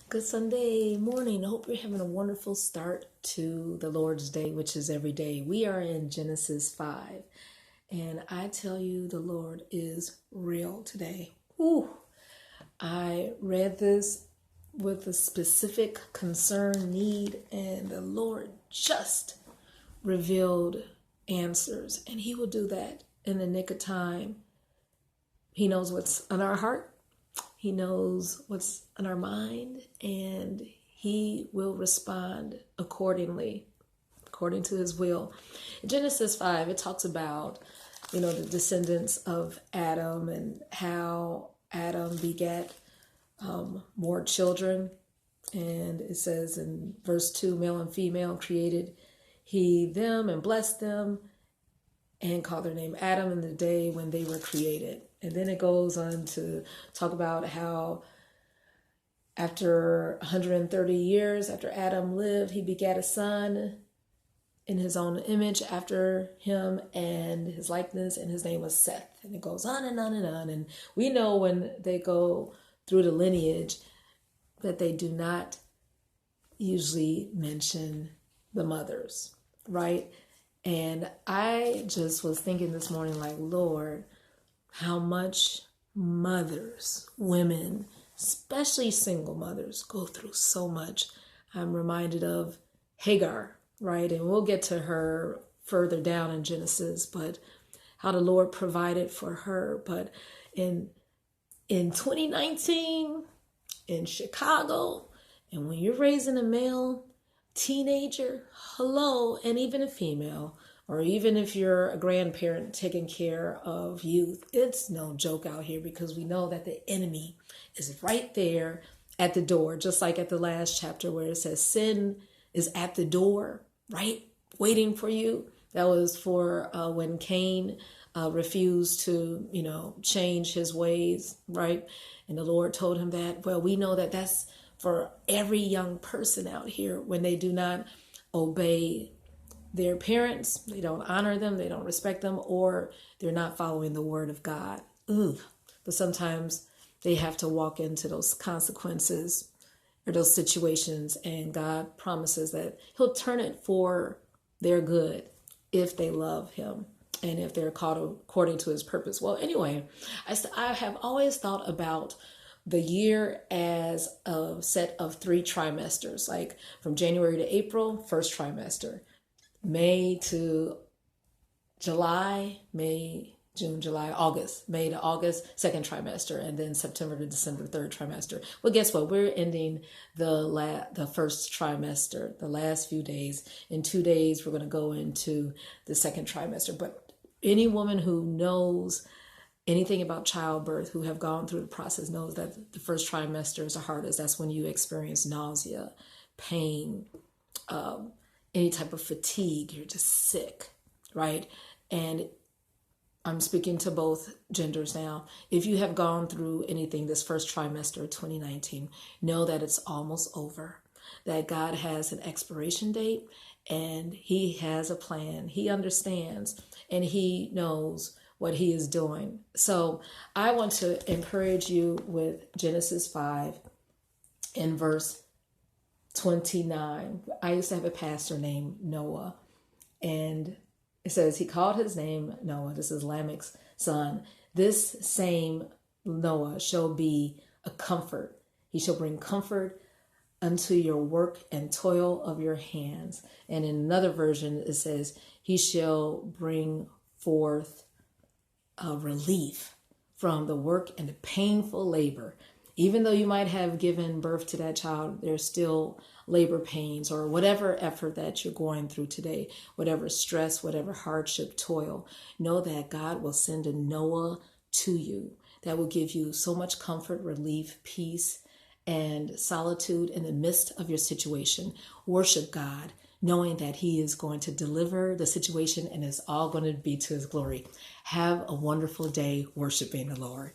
Good Sunday morning. I hope you're having a wonderful start to the Lord's Day, which is every day. We are in Genesis 5. And I tell you, the Lord is real today. Ooh, I read this with a specific concern, need, and the Lord just revealed answers. And He will do that in the nick of time. He knows what's on our heart. He knows what's on our mind, and He will respond accordingly, according to His will. In Genesis 5, it talks about, the descendants of Adam and how Adam begat more children. And it says in verse 2, male and female created He them and blessed them and called their name Adam in the day when they were created. And then it goes on to talk about how after 130 years after Adam lived, he begat a son in his own image after him and his likeness, and his name was Seth. And it goes on and on and on. And we know when they go through the lineage that they do not usually mention the mothers, right? And I just was thinking this morning, like, Lord, how much mothers, women, especially single mothers, go through so much. I'm reminded of Hagar, right? And we'll get to her further down in Genesis, but how the Lord provided for her. But in 2019, in Chicago, and when you're raising a male teenager, hello, and even a female, or even if you're a grandparent taking care of youth, it's no joke out here, because we know that the enemy is right there at the door, just like at the last chapter where it says sin is at the door, right? Waiting for you. That was for when Cain refused to, change his ways, right? And the Lord told him that. Well, we know that that's for every young person out here. When they do not obey their parents, they don't honor them, they don't respect them, or they're not following the word of God. Ugh. But sometimes they have to walk into those consequences or those situations, and God promises that He'll turn it for their good if they love Him and if they're called according to His purpose. Well, anyway, I have always thought about the year as a set of 3 trimesters, like from January to April, first trimester. May to July, May, June, July, August, May to August, second trimester, and then September to December, third trimester. Well, guess what? We're ending the first trimester, the last few days. In 2 days, we're going to go into the second trimester. But any woman who knows anything about childbirth, who have gone through the process, knows that the first trimester is the hardest. That's when you experience nausea, pain, any type of fatigue. You're just sick, right? And I'm speaking to both genders now. If you have gone through anything this first trimester of 2019, know that it's almost over, that God has an expiration date and He has a plan. He understands and He knows what He is doing. So I want to encourage you with Genesis 5 in verse 29. I used to have a pastor named Noah, and it says he called his name Noah. This is Lamech's son. This same Noah shall be a comfort. He shall bring comfort unto your work and toil of your hands. And in another version, it says he shall bring forth relief from the work and the painful labor. Even though you might have given birth to that child, there's still labor pains or whatever effort that you're going through today, whatever stress, whatever hardship, toil. Know that God will send a Noah to you that will give you so much comfort, relief, peace, and solitude in the midst of your situation. Worship God, knowing that He is going to deliver the situation and it's all going to be to His glory. Have a wonderful day worshiping the Lord.